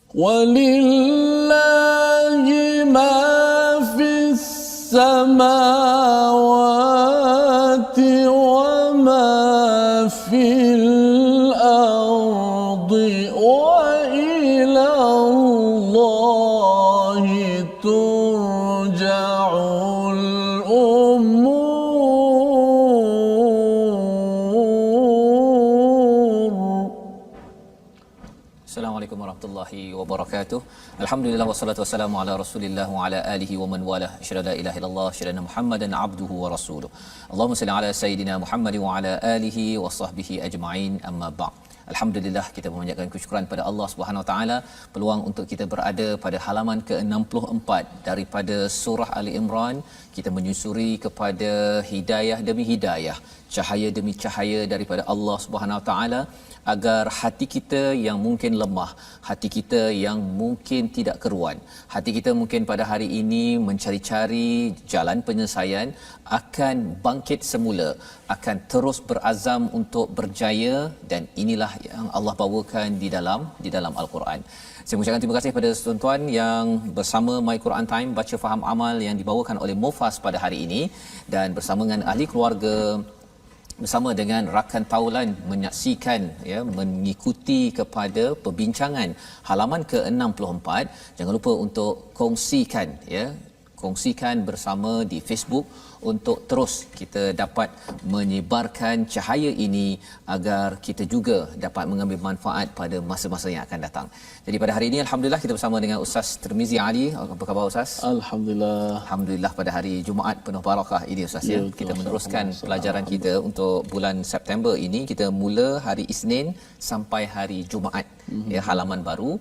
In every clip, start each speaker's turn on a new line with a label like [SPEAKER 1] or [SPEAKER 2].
[SPEAKER 1] Walillahi ma fis samawati wa ma fil ardi wa ila Allahi turja'ul umur.
[SPEAKER 2] Assalamualaikum warahmatullahi wabarakatuh. Alhamdulillah wassalatu wassalamu ala Rasulillah wa ala alihi wa man walah. Asyhadu la ilaha illallah, asyhadu anna Muhammadan abduhu wa rasuluh. Allahumma salli ala sayidina Muhammad wa ala alihi wa sahbihi ajma'in. Amma ba'd. Alhamdulillah, kita memanjatkan kesyukuran pada Allah Subhanahu Wa Taala peluang untuk kita berada pada halaman ke-64 daripada surah Ali Imran. Kita menyusuri kepada hidayah demi hidayah, cahaya demi cahaya daripada Allah Subhanahu Wa Taala, agar hati kita yang mungkin lemah, hati kita yang mungkin tidak keruan, hati kita mungkin pada hari ini mencari-cari jalan penyelesaian, akan bangkit semula, akan terus berazam untuk berjaya. Dan inilah yang Allah bawakan di dalam Al-Quran. Saya mengucapkan terima kasih kepada tuan-tuan yang bersama My Quran Time baca faham amal yang dibawakan oleh Mufas pada hari ini, dan bersama dengan ahli keluarga, bersama dengan rakan taulan menyaksikan, mengikuti kepada perbincangan halaman ke-64. Jangan lupa untuk kongsikan bersama di Facebook untuk terus kita dapat menyebarkan cahaya ini agar kita juga dapat mengambil manfaat pada masa-masa yang akan datang. Jadi pada hari ini alhamdulillah kita bersama dengan Ustaz Tirmizi Ali. Apa khabar Ustaz? Alhamdulillah pada hari Jumaat penuh barakah ini Ustaz, ya. Kita meneruskan pelajaran kita untuk bulan September ini. Kita mula hari Isnin sampai hari Jumaat, halaman baru.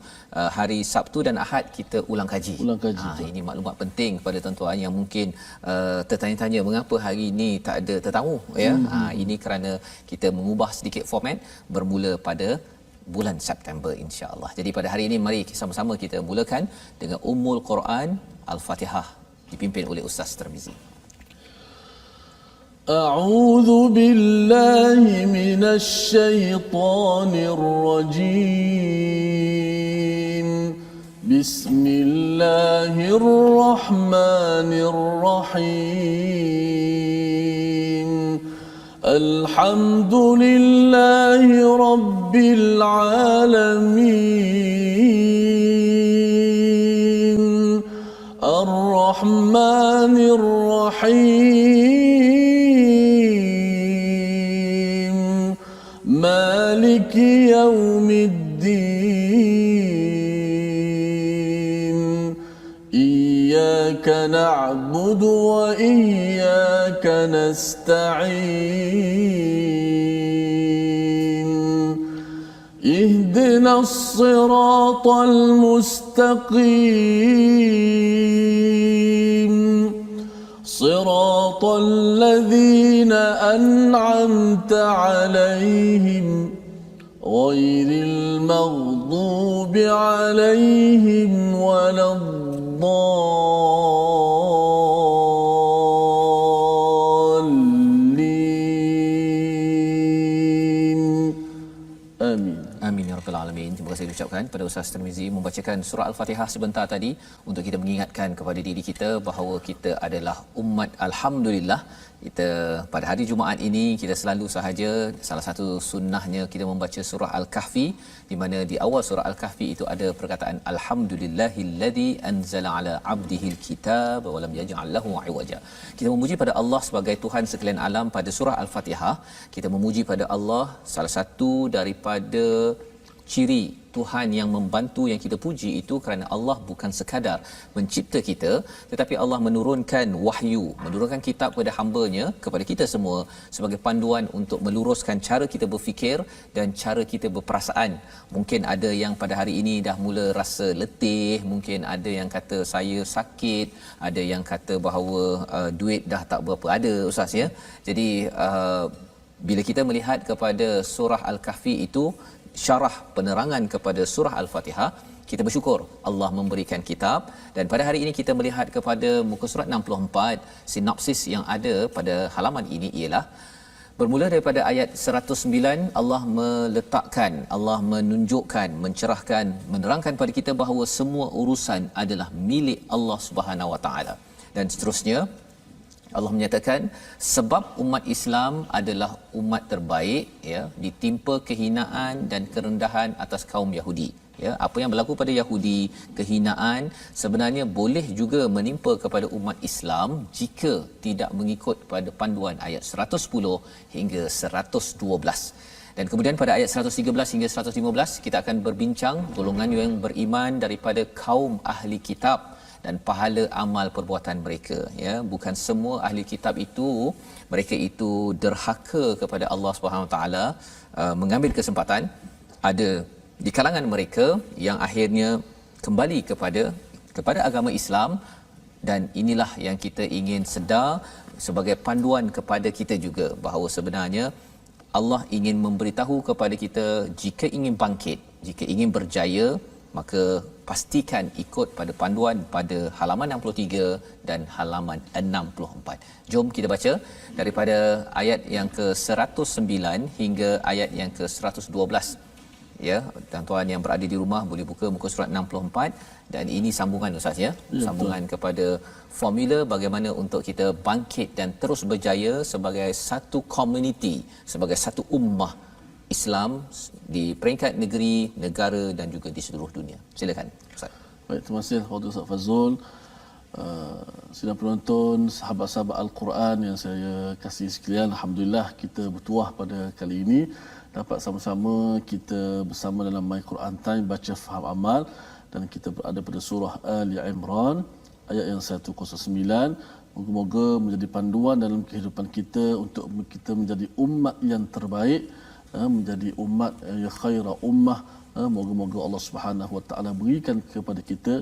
[SPEAKER 2] Hari Sabtu dan Ahad kita ulang kaji. Ini maklumat penting kepada tuan-tuan yang mungkin tertanya-tanya mengapa hari ini tak ada tetamu, ya. Ini kerana kita mengubah sedikit format bermula pada bulan September insya-Allah. Jadi pada hari ini mari sama-sama kita mulakan dengan Ummul Quran Al-Fatihah dipimpin oleh Ustaz Tirmizi.
[SPEAKER 1] A'udzu billahi minasy syaithanir rajim. Bismillahirrahmanirrahim. Alhamdulillahi rabbil alamin. Ar-Rahmanir Rahim. Maliki yaumiddin. Iyyaka na'budu wa iyyaka nasta'in. Ihdinas siratal mustaqim. Siratal ladzina an'amta 'alaihim ghairil maghdubi 'alaihim waladdallin. Amin
[SPEAKER 2] ya rabbal alamin. Terima kasih diucapkan pada Ustaz Tirmizi membacakan surah Al-Fatihah sebentar tadi untuk kita mengingatkan kepada diri kita bahawa kita adalah umat alhamdulillah. Kita pada hari Jumaat ini kita selalu sahaja, salah satu sunnahnya kita membaca surah Al-Kahfi, di mana di awal surah Al-Kahfi itu ada perkataan alhamdulillahillazi anzala ala abdihil kitab wa lam yaj'al lahu 'iwaja. Kita memuji pada Allah sebagai Tuhan sekalian alam pada surah Al-Fatihah. Kita memuji pada Allah, salah satu daripada ciri Tuhan yang membantu yang kita puji itu kerana Allah bukan sekadar mencipta kita, tetapi Allah menurunkan wahyu, menurunkan kitab kepada hamba-Nya, kepada kita semua sebagai panduan untuk meluruskan cara kita berfikir dan cara kita berperasaan. Mungkin ada yang pada hari ini dah mula rasa letih, mungkin ada yang kata saya sakit, ada yang kata bahawa duit dah tak berapa ada Ustaz, ya. Jadi bila kita melihat kepada surah Al-Kahfi itu syarah penerangan kepada surah Al-Fatihah, kita bersyukur Allah memberikan kitab. Dan pada hari ini kita melihat kepada muka surat 64, sinopsis yang ada pada halaman ini ialah Bermula daripada ayat 109, Allah meletakkan, Allah menunjukkan, mencerahkan, menerangkan pada kita bahawa semua urusan adalah milik Allah Subhanahu Wa Taala. Dan seterusnya Allah menyatakan sebab umat Islam adalah umat terbaik, ya, ditimpa kehinaan dan kerendahan atas kaum Yahudi. Ya, apa yang berlaku pada Yahudi, kehinaan sebenarnya boleh juga menimpa kepada umat Islam jika tidak mengikut pada panduan ayat 110 hingga 112. Dan kemudian pada ayat 113 hingga 115 kita akan berbincang golongan yang beriman daripada kaum ahli kitab dan pahala amal perbuatan mereka, ya. Bukan semua ahli kitab itu mereka itu derhaka kepada Allah Subhanahu Wa Taala, mengambil kesempatan. Ada di kalangan mereka yang akhirnya kembali kepada agama Islam, dan inilah yang kita ingin sedar sebagai panduan kepada kita juga bahawa sebenarnya Allah ingin memberitahu kepada kita, jika ingin bangkit, jika ingin berjaya, maka pastikan ikut pada panduan pada halaman 63 dan halaman 64. Jom kita baca daripada ayat yang ke-109 hingga ayat yang ke-112. Ya, tuan-tuan yang berada di rumah boleh buka muka surat 64, dan ini sambungan Ustaz, ya. Sambungan kepada formula bagaimana untuk kita bangkit dan terus berjaya sebagai satu komuniti, sebagai satu ummah Islam di peringkat negeri, negara dan juga di seluruh dunia. Silakan Ustaz.
[SPEAKER 1] Baik, terima kasih kepada Ustaz Fazrul. Sidang penonton, sahabat-sahabat Al-Quran yang saya kasih sekalian, alhamdulillah kita bertuah pada kali ini dapat sama-sama kita bersama dalam My Quran Time baca faham amal, dan kita berada pada surah Ali Imran ayat yang 109. Moga-moga menjadi panduan dalam kehidupan kita untuk kita menjadi umat yang terbaik, menjadi umat yang khaira ummah. Moga-moga Allah Subhanahu Wa Taala berikan kepada kita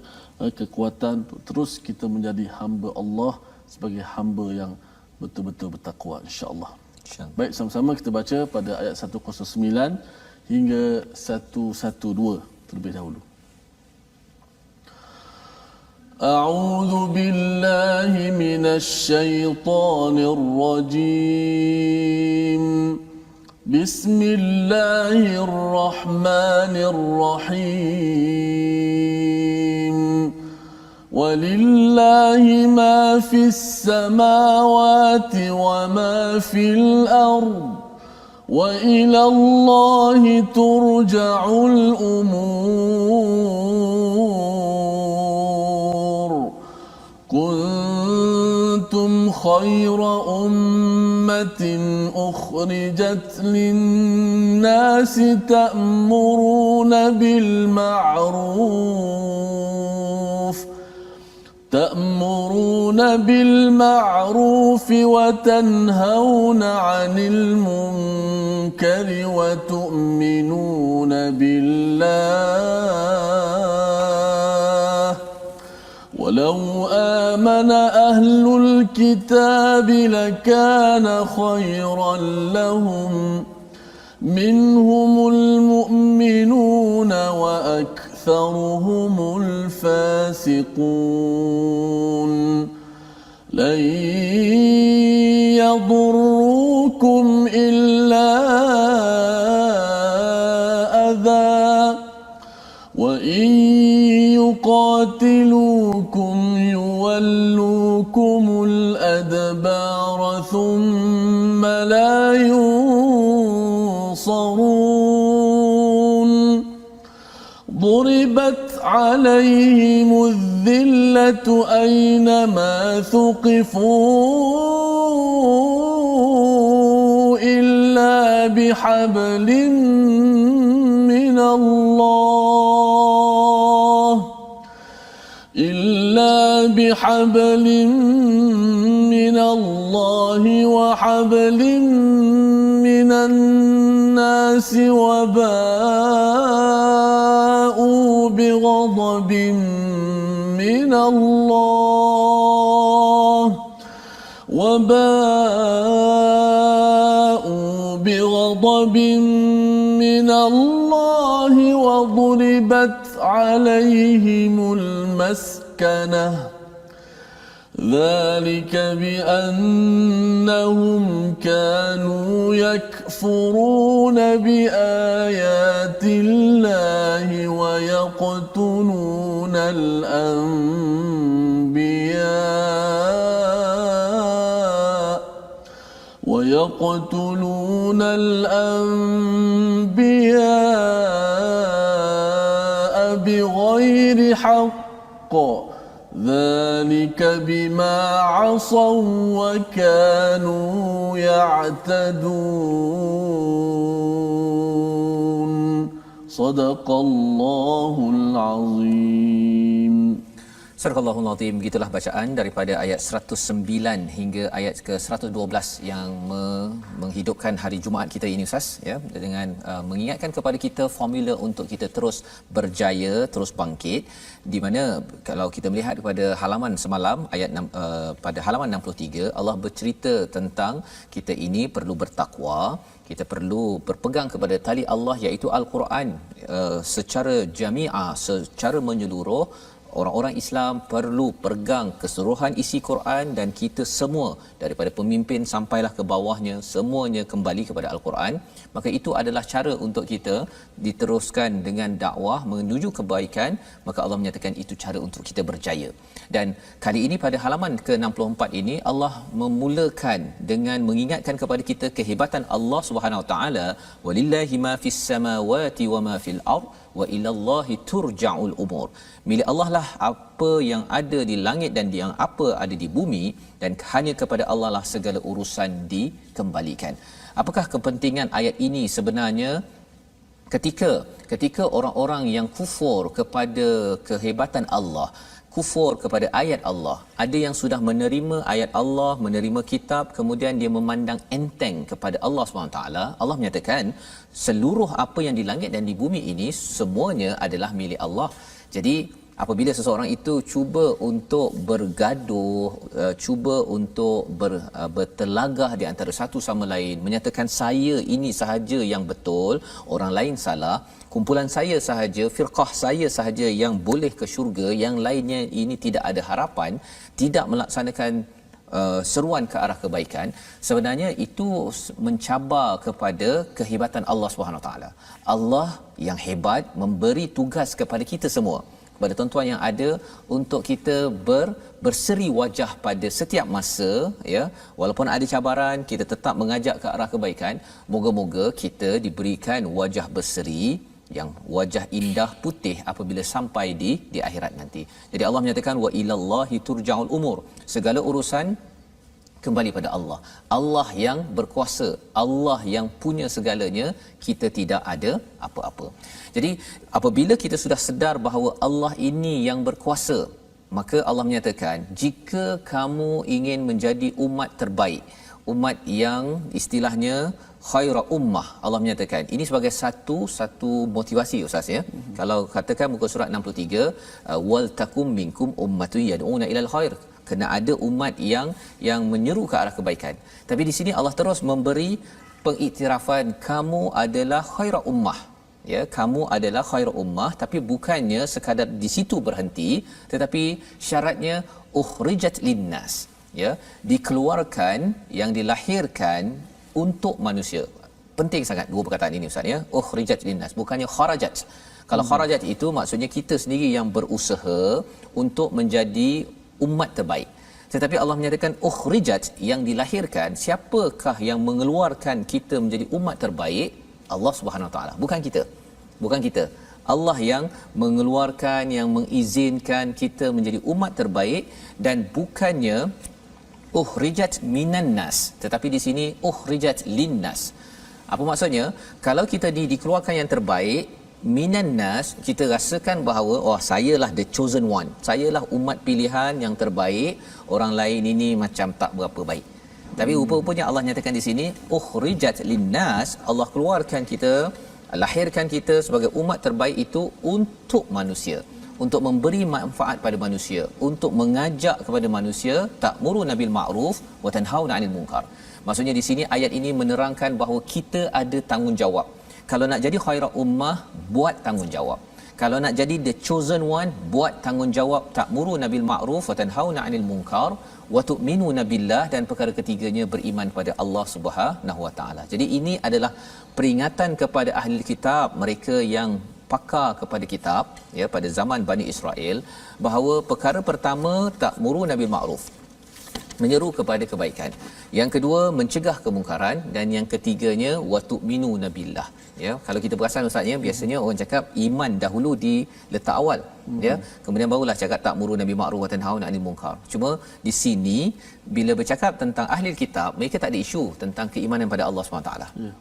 [SPEAKER 1] kekuatan untuk terus kita menjadi hamba Allah sebagai hamba yang betul-betul bertakwa, insya-Allah. Baik, sama-sama kita baca pada ayat 109 hingga 112 terlebih dahulu. A'udzu billahi minasy syaithanir rajim. Bismillahirrahmanirrahim. ولله ما في السماوات وما في الأرض وإلى الله ترجع الأمور كنتم خير أمة أخرجت للناس تأمرون بالمعروف وتنهون عن المنكر وتؤمنون بالله ولو آمن أهل الكتاب لكان خيرا لهم منهم المؤمنون وأكثرهم الفاسقون لن يضروكم إلا أذى وإن يقاتلوكم يولوكم الأدبار ثم لا ينصرون ضربت عليهم الذلة أينما ثقفوا إلا بحبل من الله وحبل من الناس وباءوا بغضب من الله وضربت عليهم المسكنة ذلك بأنهم كانوا يكفرون بآيات الله ويقتلون الأنبياء بغير حق ذلك بما عصوا وكانوا يعتدون صدق الله العظيم.
[SPEAKER 2] Surah Al-Azim, begitulah bacaan daripada ayat 109 hingga ayat ke-112 yang menghidupkan hari Jumaat kita ini Ustaz, ya, dengan mengingatkan kepada kita formula untuk kita terus berjaya, terus bangkit, di mana kalau kita melihat kepada halaman semalam ayat pada halaman 63 Allah bercerita tentang kita ini perlu bertakwa, kita perlu berpegang kepada tali Allah iaitu Al-Quran secara jami'ah, secara menyeluruh. Orang-orang Islam perlu pegang keseluruhan isi Quran dan kita semua daripada pemimpin sampailah ke bawahnya semuanya kembali kepada Al-Quran. Maka itu adalah cara untuk kita diteruskan dengan dakwah menuju kebaikan. Maka Allah menyatakan itu cara untuk kita berjaya. Dan kali ini pada halaman ke-64 ini Allah memulakan dengan mengingatkan kepada kita kehebatan Allah Subhanahu Wa Taala, walillahi ma fis samawati wa ma fil ard wa ilallahi turja'ul umur. Milik Allah lah apa yang ada di langit dan yang apa ada di bumi, dan hanya kepada Allah lah segala urusan dikembalikan. Apakah kepentingan ayat ini sebenarnya? Ketika orang-orang yang kufur kepada kehebatan Allah, kufur kepada ayat Allah, ada yang sudah menerima ayat Allah, menerima kitab, kemudian dia memandang enteng kepada Allah SWT. Allah menyatakan seluruh apa yang di langit dan di bumi ini semuanya adalah milik Allah. Jadi apabila seseorang itu cuba untuk bergaduh, cuba untuk bertelagah di antara satu sama lain, menyatakan saya ini sahaja yang betul, orang lain salah, kumpulan saya sahaja, firqah saya sahaja yang boleh ke syurga, yang lainnya ini tidak ada harapan, tidak melaksanakan seruan ke arah kebaikan, sebenarnya itu mencabar kepada kehebatan Allah Subhanahu Wa Taala. Allah yang hebat memberi tugas kepada kita semua, kepada tuan-tuan yang ada, untuk kita berseri wajah pada setiap masa, ya, walaupun ada cabaran kita tetap mengajak ke arah kebaikan. Moga-moga kita diberikan wajah berseri, yang wajah indah putih apabila sampai di akhirat nanti. Jadi Allah menyatakan wa ilallahi turja'ul umur, segala urusan kembali pada Allah. Allah yang berkuasa, Allah yang punya segalanya, kita tidak ada apa-apa. Jadi apabila kita sudah sedar bahawa Allah ini yang berkuasa, maka Allah menyatakan jika kamu ingin menjadi umat terbaik, umat yang istilahnya khaira ummah, Allah menyatakan ini sebagai satu motivasi Ustaz, ya. Kalau katakan muka surat 63, wal takum minkum ummatun yad'una ilal khair, kena ada umat yang menyeru ke arah kebaikan. Tapi di sini Allah terus memberi pengiktirafan kamu adalah khaira ummah, ya, kamu adalah khaira ummah, tapi bukannya sekadar di situ berhenti, tetapi syaratnya ukhrijat linnas, ya, dikeluarkan, yang dilahirkan untuk manusia. Penting sangat dua perkataan ini Ustaz, ya. Ukhrijat linnas, bukannya kharajat. Kalau kharajat itu maksudnya kita sendiri yang berusaha untuk menjadi umat terbaik. Tetapi Allah menyatakan ukhrijat, yang dilahirkan. Siapakah yang mengeluarkan kita menjadi umat terbaik? Allah Subhanahu Wa Taala, bukan kita. Bukan kita. Allah yang mengeluarkan, yang mengizinkan kita menjadi umat terbaik, dan bukannya ukhrijat minan nas, tetapi di sini ukhrijat linnas. Apa maksudnya? Kalau kita dikeluarkan yang terbaik minan nas, kita rasakan bahawa oh, sayalah the chosen one, sayalah umat pilihan yang terbaik, orang lain ini macam tak berapa baik. Tapi rupa-rupanya Allah nyatakan di sini ukhrijat linnas, Allah keluarkan kita, lahirkan kita sebagai umat terbaik itu untuk manusia, untuk memberi manfaat pada manusia, untuk mengajak kepada manusia, ta'muruna bil ma'ruf wa tanhauna 'anil munkar. Maksudnya di sini ayat ini menerangkan bahawa kita ada tanggungjawab. Kalau nak jadi khairah ummah, buat tanggungjawab. Kalau nak jadi the chosen one, buat tanggungjawab ta'muru nabil ma'ruf wa tanhauna 'anil munkar wa tu'minuna billah, dan perkara ketiganya beriman pada Allah Subhanahu wa taala. Jadi ini adalah peringatan kepada ahli kitab, mereka yang pakar kepada kitab ya pada zaman Bani Israel, bahawa perkara pertama ta'muru nabil ma'ruf, menyeru kepada kebaikan. Yang kedua mencegah kemungkaran, dan yang ketiganya wa tu'minuna billah. Ya, kalau kita perasan ustaz ya, biasanya orang cakap iman dahulu diletak awal ya, kemudian barulah cakap ta'muru nabil ma'ruf wa tanhauna 'anil munkar. Cuma di sini bila bercakap tentang ahli kitab, mereka tak ada isu tentang keimanan pada Allah SWT.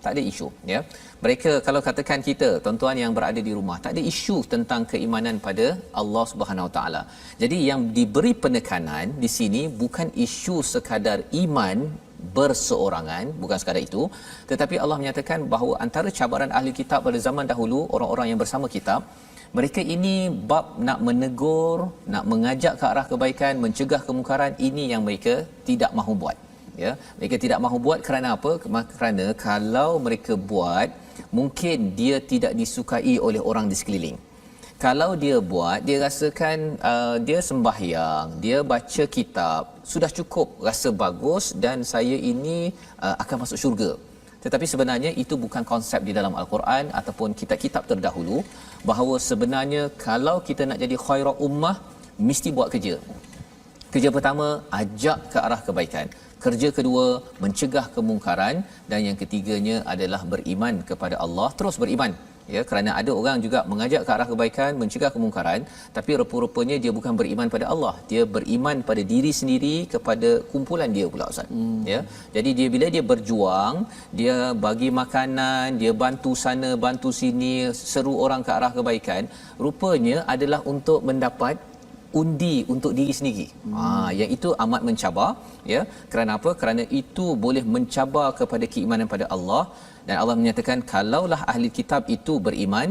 [SPEAKER 2] Tak ada isu ya. Mereka kalau katakan kita tuan-tuan yang berada di rumah, tak ada isu tentang keimanan pada Allah Subhanahu taala. Jadi yang diberi penekanan di sini bukan isu sekadar iman berseorangan, bukan sekadar itu, tetapi Allah menyatakan bahawa antara cabaran ahli kitab pada zaman dahulu, orang-orang yang bersama kitab, mereka ini bab nak menegur, nak mengajak ke arah kebaikan, mencegah kemungkaran, ini yang mereka tidak mahu buat ya. Mereka tidak mahu buat kerana apa? Kerana kalau mereka buat, mungkin dia tidak disukai oleh orang di sekeliling. Kalau dia buat, dia rasakan dia sembahyang, dia baca kitab, sudah cukup, rasa bagus dan saya ini akan masuk syurga. Tetapi sebenarnya itu bukan konsep di dalam Al-Quran ataupun kitab-kitab terdahulu, bahawa sebenarnya kalau kita nak jadi khairul ummah, mesti buat kerja. Kerja pertama, ajak ke arah kebaikan. Kerja kedua, mencegah kemungkaran, dan yang ketiganya adalah beriman kepada Allah, terus beriman. Ya, kerana ada orang juga mengajak ke arah kebaikan, mencegah kemungkaran, tapi rupa-rupanya dia bukan beriman pada Allah, dia beriman pada diri sendiri, kepada kumpulan dia pula ustaz. Ya, jadi dia bila dia berjuang, dia bagi makanan, dia bantu sana bantu sini, seru orang ke arah kebaikan, rupanya adalah untuk mendapat undi untuk diri sendiri. Yang itu amat mencabar ya. Kerana apa? Kerana itu boleh mencabar kepada keimanan pada Allah, dan Allah menyatakan kalaulah ahli kitab itu beriman,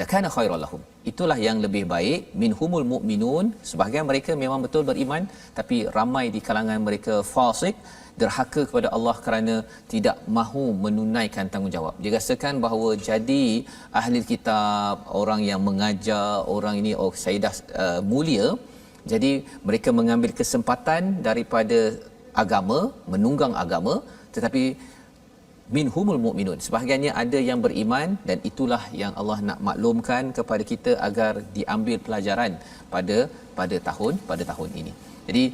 [SPEAKER 2] lakana khairal lahum. Itulah yang lebih baik. Minhumul mu'minun, sebahagian mereka memang betul beriman, tapi ramai di kalangan mereka fasik, derhaka kepada Allah kerana tidak mahu menunaikan tanggungjawab. Dia rasakan bahawa jadi ahli kitab, orang yang mengajar, orang ini saya dah mulia, jadi mereka mengambil kesempatan daripada agama, menunggang agama, tetapi minhumul mu'minun, sebahagiannya ada yang beriman, dan itulah yang Allah nak maklumkan kepada kita agar diambil pelajaran pada tahun ini. Jadi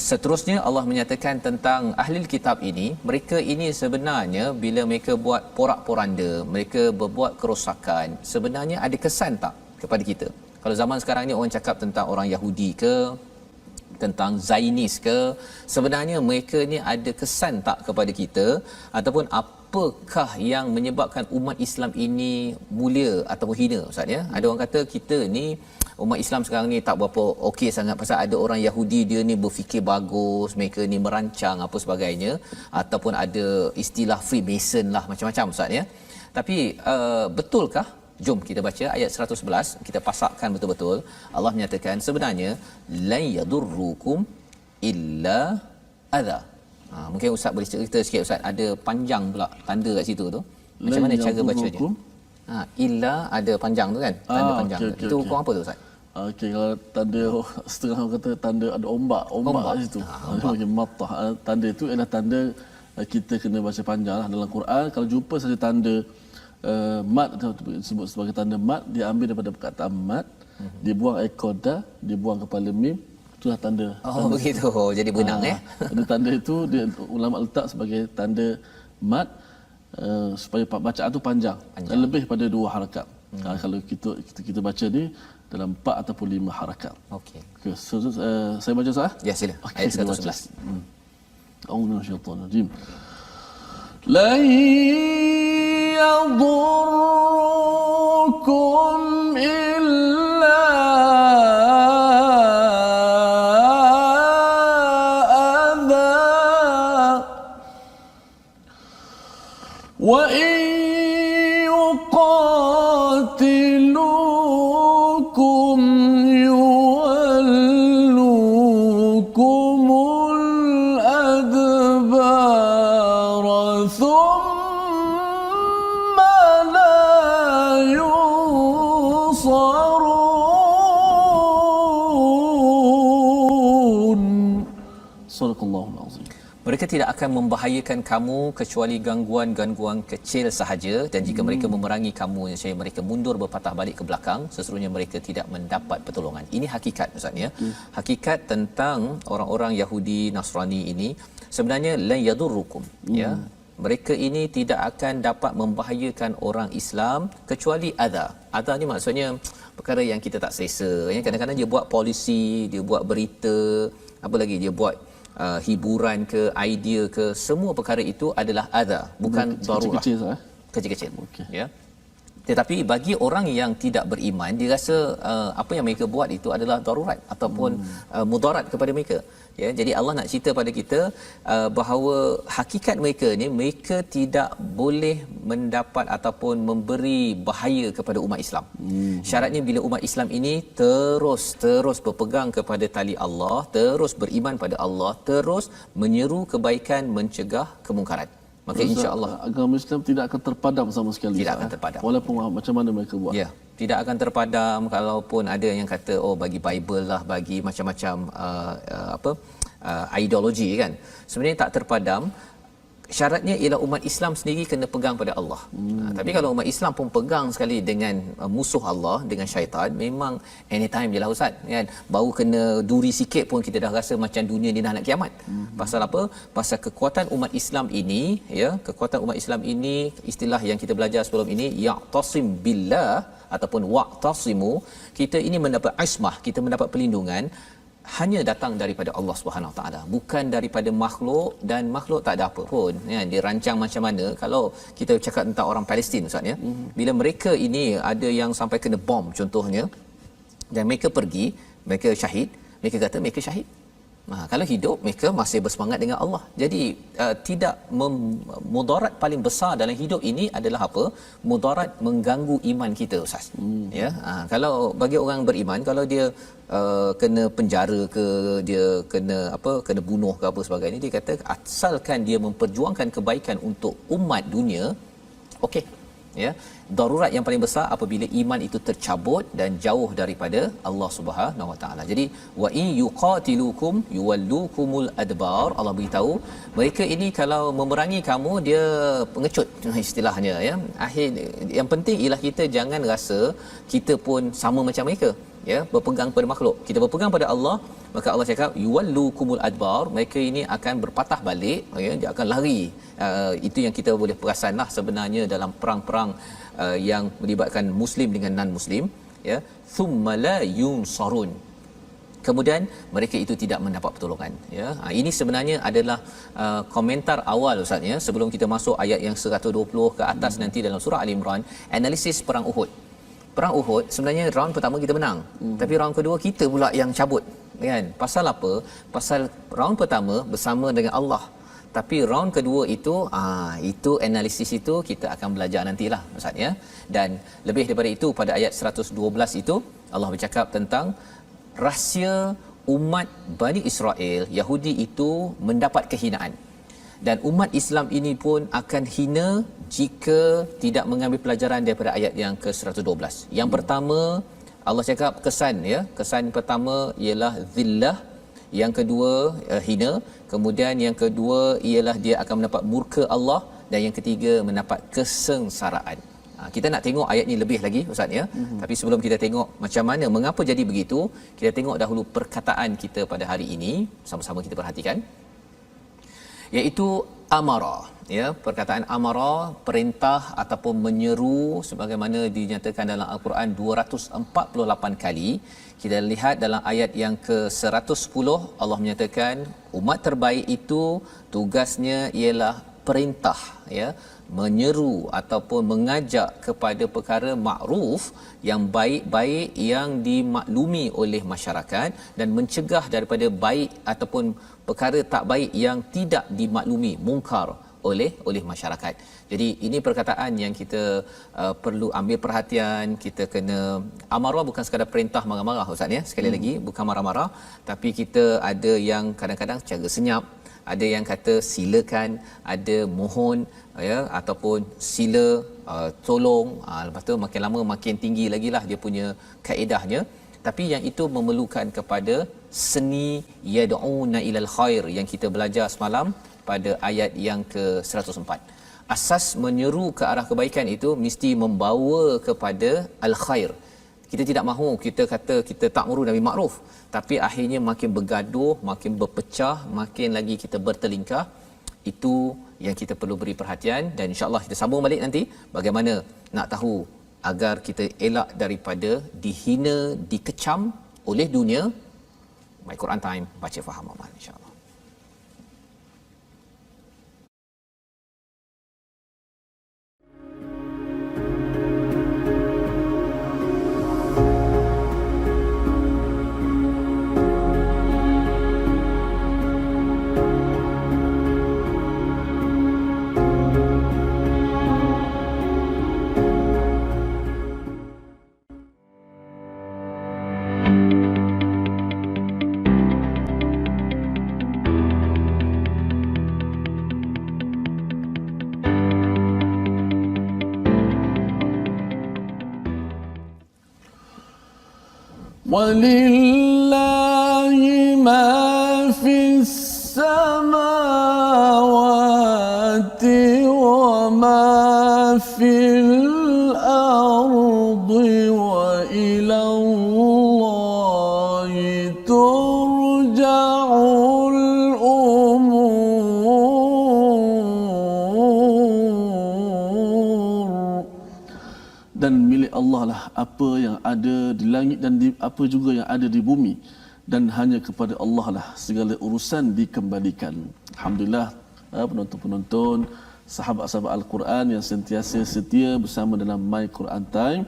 [SPEAKER 2] seterusnya Allah menyatakan tentang ahli kitab ini, mereka ini sebenarnya bila mereka buat porak-poranda, mereka berbuat kerosakan, sebenarnya ada kesan tak kepada kita? Kalau zaman sekarang ni orang cakap tentang orang Yahudi ke, tentang Zionis ke, sebenarnya mereka ni ada kesan tak kepada kita, ataupun apakah yang menyebabkan umat Islam ini mulia ataupun hina ustaz ya? Ada orang kata kita ni umat Islam sekarang ni tak berapa okey sangat pasal ada orang Yahudi, dia ni berfikir bagus, mereka ni merancang apa sebagainya, ataupun ada istilah Freemason lah, macam-macam ustaz ya. Tapi betulkah? Jom kita baca ayat 111, kita pasakkan betul-betul. Allah menyatakan sebenarnya lan yadurrukum illa adha. Mungkin ustaz boleh cerita sikit ustaz, ada panjang pula tanda kat situ tu. Macam mana cara bacanya? Illa ada panjang tu kan? Tanda panjang. Okay, itu hukum apa tu ustaz?
[SPEAKER 1] Okey, kalau tanda setengah orang kata tanda ada ombak kat situ. Macam mattah. Tanda itu ialah tanda kita kena baca panjang lah dalam Quran. Kalau jumpa saja tanda mat atau disebut sebagai tanda mat, dia ambil daripada perkataan mat, dia buang ekoda, dia buang kepala mim, itulah tanda. Tanda
[SPEAKER 2] begitu. Jadi benang
[SPEAKER 1] tanda itu dia ulama letak sebagai tanda mat, supaya bacaan tu panjang. Lebih pada 2 harakat. Kalau kita baca ni dalam 4 ataupun 5 harakat.
[SPEAKER 2] Okey.
[SPEAKER 1] Saya baca sah?
[SPEAKER 2] Ya, sila. Ayat 111.
[SPEAKER 1] A'udzu minasyaitonir rajim. Lan yadurrukum illa adha wa in yuqatilukum yuwallukumul adbara thumma la yunsarun.
[SPEAKER 2] Mereka tidak akan membahayakan kamu kecuali gangguan-gangguan kecil sahaja, dan jika mereka memerangi kamu, nescaya mereka mundur berpatah balik ke belakang, sesungguhnya mereka tidak mendapat pertolongan. Ini hakikat Ustaz ya. Hakikat tentang orang-orang Yahudi Nasrani ini sebenarnya la yadurrukum ya. Mereka ini tidak akan dapat membahayakan orang Islam kecuali adha. Adha ni maksudnya perkara yang kita tak selesa ya. Kadang-kadang dia buat polisi, dia buat berita, apa lagi dia buat hiburan ke, idea ke, semua perkara itu adalah adha, bukan darurat. Kecil-kecil. Okay. Ya. Tetapi bagi orang yang tidak beriman, dia rasa apa yang mereka buat itu adalah darurat ataupun mudarat kepada mereka. Ya, jadi Allah nak cerita pada kita bahawa hakikat mereka ni, mereka tidak boleh mendapat ataupun memberi bahaya kepada umat Islam. Syaratnya bila umat Islam ini terus berpegang kepada tali Allah, terus beriman pada Allah, terus menyeru kebaikan, mencegah kemungkaran. Maka insya-Allah
[SPEAKER 1] agama Islam tidak akan terpadam sama sekali.
[SPEAKER 2] Tidak akan terpadam.
[SPEAKER 1] Walaupun macam mana mereka buat.
[SPEAKER 2] Ya, tidak akan terpadam. Kalaupun ada yang kata bagi Bible lah, bagi macam-macam ideologi kan. Sebenarnya tak terpadam. Syaratnya ialah umat Islam sendiri kena pegang pada Allah. Tapi kalau umat Islam pun pegang sekali dengan musuh Allah, dengan syaitan, memang anytime je lah Ustaz kan. Baru kena duri sikit pun kita dah rasa macam dunia ni dah nak kiamat. Pasal apa? Pasal kekuatan umat Islam ini ya, kekuatan umat Islam ini, istilah yang kita belajar sebelum ini, ya'tasim billah ataupun wa'tasimu, kita ini mendapat ismah, kita mendapat perlindungan hanya datang daripada Allah Subhanahu taala, bukan daripada makhluk, dan makhluk tak ada apa pun ya. Dia rancang macam mana. Kalau kita cakap tentang orang Palestin Ustaz ya, bila mereka ini ada yang sampai kena bom contohnya, dan mereka pergi, mereka syahid, mereka kata mereka syahid. Kalau hidup mereka masih bersemangat dengan Allah. Jadi tidak mudarat paling besar dalam hidup ini adalah apa? Mudarat mengganggu iman kita Ustaz. Ya. Kalau bagi orang beriman, kalau dia kena penjara ke, dia kena bunuh ke apa sebagainya, dia kata asalkan dia memperjuangkan kebaikan untuk umat dunia, okey. Ya, darurat yang paling besar apabila iman itu tercabut dan jauh daripada Allah Subhanahu Wa Taala. Jadi wa in yuqatilukum yuwallukumul adbar, Allah beritahu mereka ini kalau memerangi kamu, dia pengecut istilahnya ya. Akhir yang penting ialah kita jangan rasa kita pun sama macam mereka ya, berpegang pada makhluk. Kita berpegang pada Allah, maka Allah cakap yuwallukumul adbar, mereka ini akan berpatah balik ya, dia akan lari. Itu yang kita boleh perasanlah sebenarnya dalam perang-perang yang melibatkan muslim dengan non muslim ya. Thumma la yunsarun, kemudian mereka itu tidak mendapat pertolongan ya. Ini sebenarnya adalah komentar awal Ustaz ya, sebelum kita masuk ayat yang 120 ke atas nanti dalam surah Ali Imran, analisis perang Uhud. Perang Uhud sebenarnya round pertama kita menang, tapi round kedua kita pula yang cabut kan. Pasal apa? Pasal round pertama bersama dengan Allah, tapi round kedua itu analisis itu kita akan belajar nantilah Ustaz ya. Dan lebih daripada itu, pada ayat 112 itu Allah bercakap tentang rahsia umat Bani Israel Yahudi itu mendapat kehinaan, dan umat Islam ini pun akan hina jika tidak mengambil pelajaran daripada ayat yang ke-112. Yang pertama Allah cakap kesan ya, kesan pertama ialah zillah, yang kedua hina, kemudian yang kedua ialah dia akan mendapat murka Allah, dan yang ketiga mendapat kesengsaraan. Kita nak tengok ayat ni lebih lagi Ustaz ya. Tapi sebelum kita tengok macam mana mengapa jadi begitu, kita tengok dahulu perkataan kita pada hari ini, sama-sama kita perhatikan, iaitu amara ya. Perkataan amara, perintah ataupun menyeru, sebagaimana dinyatakan dalam Al-Quran 248 kali. Kita lihat dalam ayat yang ke-110 Allah menyatakan umat terbaik itu tugasnya ialah perintah ya, menyeru ataupun mengajak kepada perkara makruf yang baik-baik yang dimaklumi oleh masyarakat, dan mencegah daripada baik ataupun perkara tak baik yang tidak dimaklumi, mungkar oleh masyarakat. Jadi ini perkataan yang kita perlu ambil perhatian. Kita kena, amarah bukan sekadar perintah marah-marah Ustaz ya, sekali lagi bukan marah-marah, tapi kita ada yang kadang-kadang cara senyap, ada yang kata silakan, ada mohon ya, ataupun sila, tolong. Lepas tu makin lama makin tinggi lagi lah dia punya kaedahnya. Tapi yang itu memerlukan kepada seni yad'una ilal khair yang kita belajar semalam pada ayat yang ke-104. Asas menyeru ke arah kebaikan itu mesti membawa kepada al-khair. Kita tidak mahu kita kata kita ta'muru nabi ma'ruf, tapi akhirnya makin bergaduh, makin berpecah, makin lagi kita bertelingkah. Itu yang kita perlu beri perhatian, dan insya-Allah kita sambung balik nanti bagaimana nak tahu agar kita elak daripada dihina, dikecam oleh dunia. My Quran Time, baca faham amal, insya-Allah.
[SPEAKER 1] ولله ما في السماوات وما في الأرض وإلى الله ترجع الأمور. Dan milik Allah lah apa yang ada di langit dan apa juga yang ada di bumi, dan hanya kepada Allah lah segala urusan dikembalikan. Alhamdulillah, penonton-penonton, sahabat-sahabat Al-Quran yang sentiasa setia bersama dalam My Quran Time.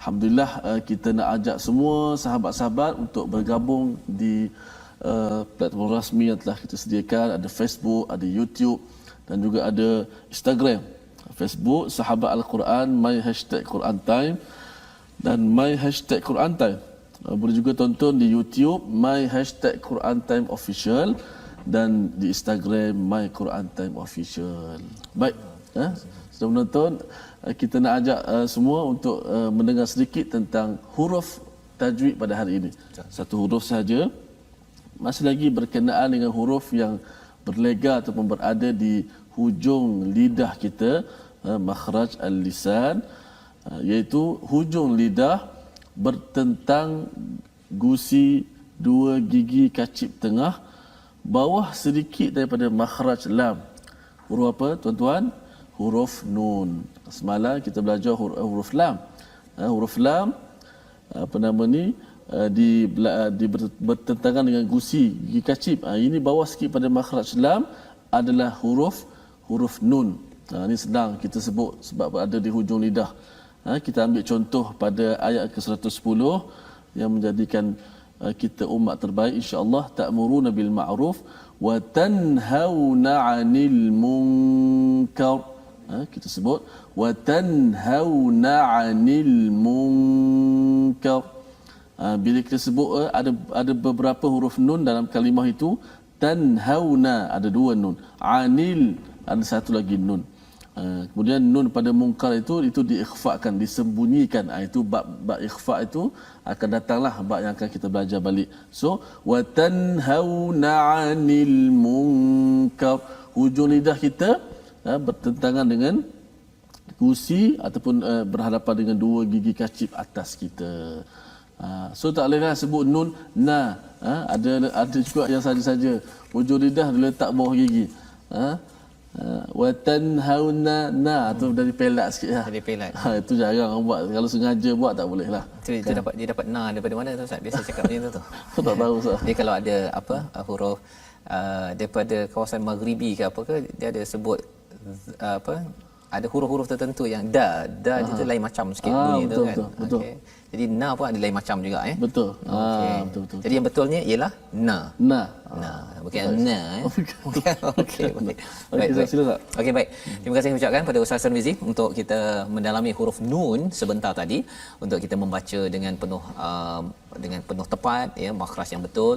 [SPEAKER 1] Alhamdulillah, kita nak ajak semua sahabat-sahabat untuk bergabung di platform rasmi yang telah kita sediakan. Ada Facebook, ada YouTube dan juga ada Instagram. Facebook Sahabat Al-Quran, My #Quran Time dan My #Quran Time. Boleh juga tonton di YouTube My #Quran Time Official dan di Instagram My Quran Time Official. Baik, sudah menonton, kita nak ajak semua untuk mendengar sedikit tentang huruf tajwid pada hari ini. Satu huruf saja, masih lagi berkenaan dengan huruf yang berlega ataupun berada di hujung lidah kita, makhraj al-lisan, iaitu hujung lidah bertentang gusi dua gigi kacip tengah bawah sedikit daripada makhraj lam. Huruf apa tuan-tuan? Huruf nun. Semalam kita belajar huruf lam. Huruf lam apa nama ni bertentangan dengan gusi gigi kacip. Ini bawah sikit pada makhraj lam adalah huruf nun. Ini senang kita sebut sebab ada di hujung lidah. Kita ambil contoh pada ayat ke-110 yang menjadikan kita umat terbaik, insya-Allah. Ta'muruna bil ma'ruf wa tanhauna 'anil munkar. Kita sebut wa tanhauna 'anil munkar. Bila kita sebut ada beberapa huruf nun dalam kalimah itu. Tanhauna ada dua nun, 'anil ada satu lagi nun. Kemudian nun pada mungkar itu diikhfakan, disembunyikan. Itu bab ikhfa itu akan datanglah bab yang akan kita belajar balik. So wa tanhauna 'anil munkar, hujung lidah kita bertentangan dengan gusi ataupun berhadapan dengan dua gigi kacip atas kita. So tak bolehlah sebut nun na. Ada juga yang saja-saja hujung lidah diletak bawah gigi. Wa tanhauna na tu dari pelat sikit lah. Dari pelat. Itu jarang orang buat. Kalau sengaja buat tak boleh lah.
[SPEAKER 2] Dia dapat na daripada mana tu Ustaz? Biasa cakap macam tu.
[SPEAKER 1] Aku tak tahu Ustaz.
[SPEAKER 2] Dia kalau ada huruf daripada kawasan maghribi ke apa ke, dia ada sebut ada huruf-huruf tertentu yang dia tu lain macam sikit bunyi tu kan.
[SPEAKER 1] Betul.
[SPEAKER 2] Okay. Jadi na pun ada lain macam juga
[SPEAKER 1] Betul.
[SPEAKER 2] Okay.
[SPEAKER 1] Betul.
[SPEAKER 2] Jadi yang betulnya ialah na. Bukan na. Okey. Baik. Okey, baik. Terima kasih ucapkan pada Ustaz Tarmizi untuk kita mendalami huruf nun sebentar tadi, untuk kita membaca dengan penuh tepat, makhraj yang betul,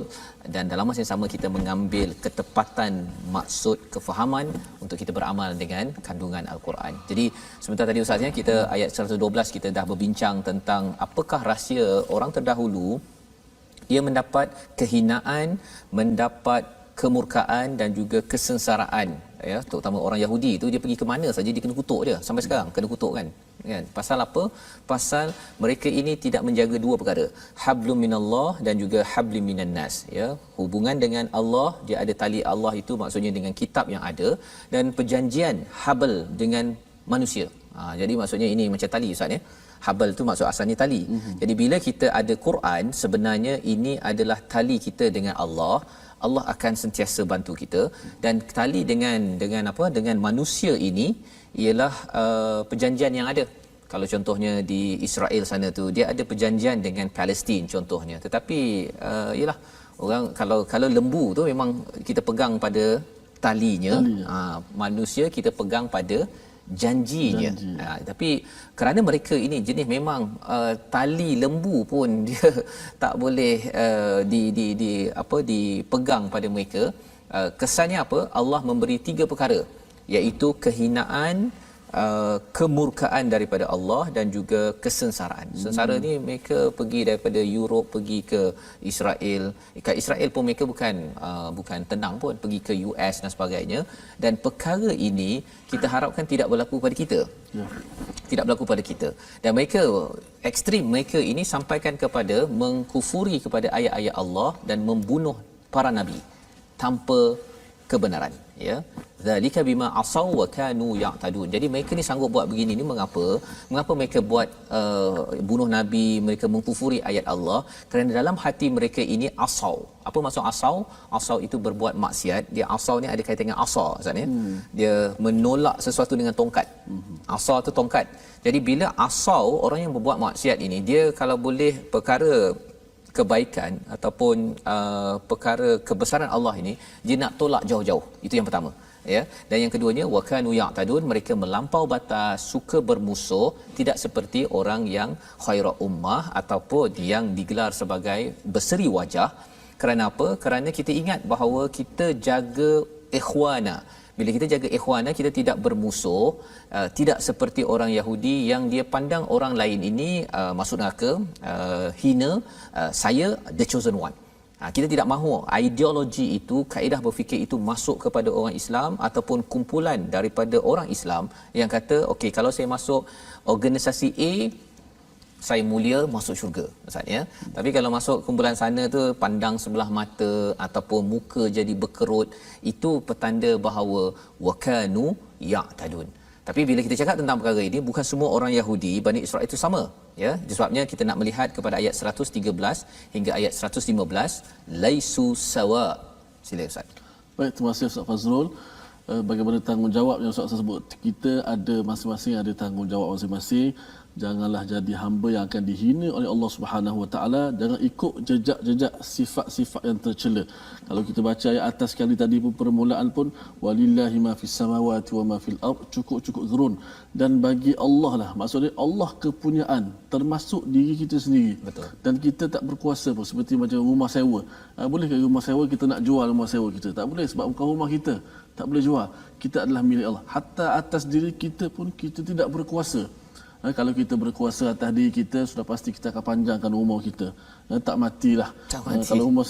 [SPEAKER 2] dan dalam masa yang sama kita mengambil ketepatan maksud kefahaman untuk kita beramal dengan kandungan Al-Quran. Jadi sebentar tadi Ustaz, kita ayat 112 kita dah berbincang tentang apakah rahsia orang terdahulu. Ia mendapat kehinaan, mendapat kemurkaan dan juga kesengsaraan, ya, terutama orang Yahudi tu, dia pergi ke mana saja dia kena kutuk dia, sampai sekarang kena kutuk kan. Pasal apa? Pasal mereka ini tidak menjaga dua perkara, hablum minallah dan juga hablim minan nas, ya. Hubungan dengan Allah, dia ada tali Allah, itu maksudnya dengan kitab yang ada, dan perjanjian habl dengan manusia. Jadi maksudnya ini macam tali Ustaz, ya. Habl tu maksud asalnya tali. Jadi bila kita ada Quran, sebenarnya ini adalah tali kita dengan Allah. Allah akan sentiasa bantu kita, dan tali dengan apa, dengan manusia ini ialah perjanjian yang ada. Kalau contohnya di Israel sana tu, dia ada perjanjian dengan Palestin contohnya, tetapi ialah orang, kalau lembu tu memang kita pegang pada talinya. Manusia kita pegang pada janjinya. Tapi kerana mereka ini jenis memang tali lembu pun dia tak boleh dipegang pada mereka. Kesannya apa? Allah memberi 3 perkara, iaitu kehinaan, kemurkaan daripada Allah dan juga kesengsaraan. Sengsara ni mereka pergi daripada Europe pergi ke Israel. Kat Israel pun mereka bukan tenang pun, pergi ke US dan sebagainya. Dan perkara ini kita harapkan tidak berlaku pada kita. Tidak berlaku pada kita. Dan mereka ekstrim, mereka ini sampaikan kepada mengkufuri kepada ayat-ayat Allah dan membunuh para nabi tanpa kebenaran, ya. Zalika bima asaw wa kanu ya'tadun. Jadi mereka ni sanggup buat begini ni mengapa mereka buat bunuh nabi, mereka mengkufuri ayat Allah? Kerana dalam hati mereka ini asaw. Apa maksud asaw? Asaw itu berbuat maksiat. Dia asaw ni ada kaitan dengan asa, Ustaz, ya. Dia menolak sesuatu dengan tongkat. Asa tu tongkat. Jadi bila asaw, orang yang berbuat maksiat ini, dia kalau boleh perkara kebaikan ataupun perkara kebesaran Allah ini, dia nak tolak jauh-jauh. Itu yang pertama, ya. Dan yang keduanya, wa kanu ya'tadun, mereka melampau batas, suka bermusuh, tidak seperti orang yang khaira ummah ataupun yang digelar sebagai berseri wajah. Kerana apa? Kerana kita ingat bahawa kita jaga ikhwana. Bila kita jaga ikhwana, kita tidak bermusuh, tidak seperti orang Yahudi yang dia pandang orang lain ini masuk neraka, hina, saya the chosen one. Kita tidak mahu ideologi itu, kaedah berfikir itu masuk kepada orang Islam ataupun kumpulan daripada orang Islam yang kata, okey, kalau saya masuk organisasi A, saya mulia, masuk syurga, Ustaz, ya. Tapi kalau masuk kumpulan sana tu, pandang sebelah mata ataupun muka jadi berkerut, itu petanda bahawa wakanu ya'tadun. Tapi bila kita cakap tentang perkara ini, bukan semua orang Yahudi Bani Israel itu sama, ya. Sebabnya kita nak melihat kepada ayat 113 hingga ayat 115, laisu sawa. Sila Ustaz.
[SPEAKER 1] Baik, terima kasih Ustaz Fazrul. Bagaimana tanggungjawab yang Ustaz sebut, kita ada masing-masing ada tanggungjawab masing-masing. Janganlah jadi hamba yang akan dihina oleh Allah Subhanahu Wa Taala. Jangan ikut jejak-jejak sifat-sifat yang tercela. Kalau kita baca ayat atas sekali tadi pun, permulaan pun, walillahi ma fis samawati wa ma fil ard, cukup zurun, dan bagi Allah lah, maksudnya Allah kepunyaan termasuk diri kita sendiri.
[SPEAKER 2] Betul.
[SPEAKER 1] Dan kita tak berkuasa pun, seperti macam rumah sewa. Boleh ke rumah sewa kita nak jual rumah sewa kita? Tak boleh, sebab bukan rumah kita, tak boleh jual. Kita adalah milik Allah. Hatta atas diri kita pun kita tidak berkuasa. Kalau kita berkuasa atas diri kita, sudah pasti kita akan panjangkan umur kita. Tak matilah. Kalau umur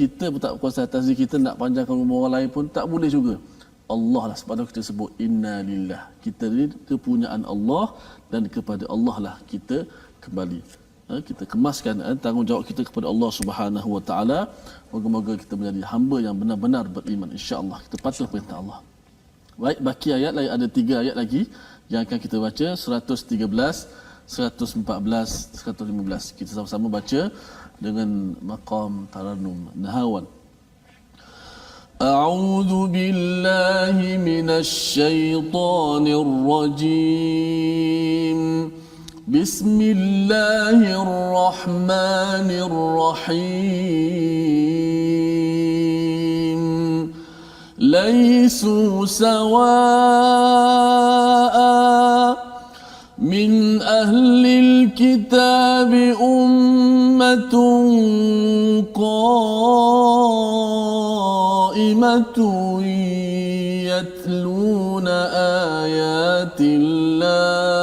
[SPEAKER 1] kita pun tak berkuasa atas diri kita, nak panjangkan umur orang lain pun tak boleh juga. Allah lah, sebab itu kita sebut inna lillah. Kita ni kepunyaan Allah dan kepada Allah lah kita kembali. Kita kemaskan tanggungjawab kita kepada Allah Subhanahu Wa Taala. Moga-moga kita menjadi hamba yang benar-benar beriman, insya-Allah. Kita patuh perintah Allah. Baik, baki ayat lagi, ada 3 ayat lagi yang akan kita baca, 113, 114, 115. Kita sama-sama baca dengan maqam tarannum nahawan. A'udzu billahi minasy syaithanir rajim. Bismillahirrahmanirrahim. Laisu sawa'a min ahlil kitab ummatun qa'imatun yatluna ayatillah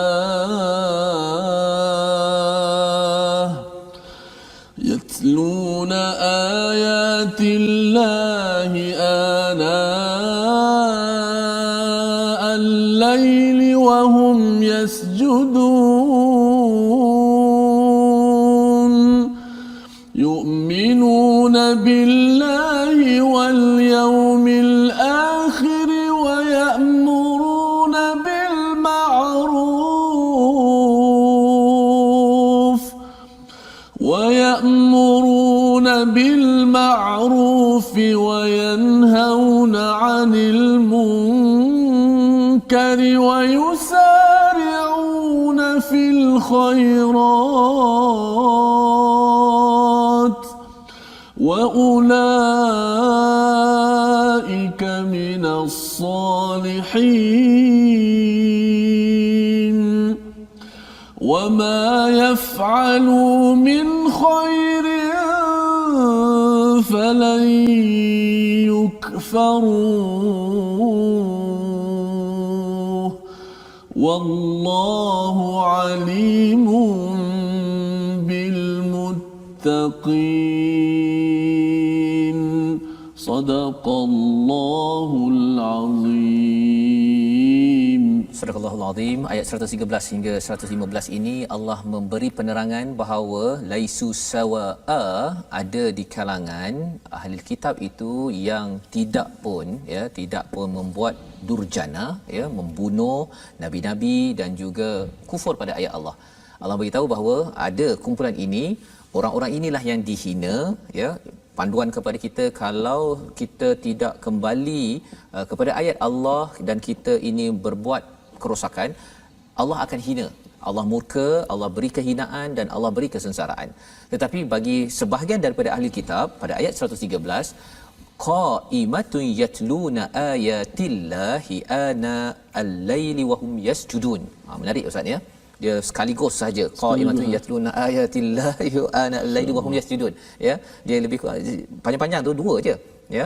[SPEAKER 1] يؤمنون بالله واليوم الآخر ويأمرون بالمعروف وينهون عن المنكر ويسارعون في الخيرات وأولئك من الصالحين وما يفعلوا من خير فلن يكفروه والله عليم بالمتقين صدق الله العظيم.
[SPEAKER 2] Sadaqallahul Azim. Ayat 113 hingga 115 ini Allah memberi penerangan bahawa laisu sawa'a, ada di kalangan ahli kitab itu yang tidak pun membuat durjana, ya, membunuh nabi-nabi dan juga kufur pada ayat Allah. Allah beritahu bahawa ada kumpulan ini, orang-orang inilah yang dihina, ya. Panduan kepada kita, kalau kita tidak kembali kepada ayat Allah dan kita ini berbuat kerosakan, Allah akan hina, Allah murka, Allah beri kehinaan dan Allah beri kesengsaraan. Tetapi bagi sebahagian daripada ahli kitab, pada ayat 113, qaimatun yatluna ayatillahi ana al-laili wa hum yasjudun. Menarik ustaz, ya. Dia sekaligus saja qaimatun yatluna ayatillahi ana al-laili wa hum yasjudun, ya. Dia lebih panjang-panjang tu dua je, ya,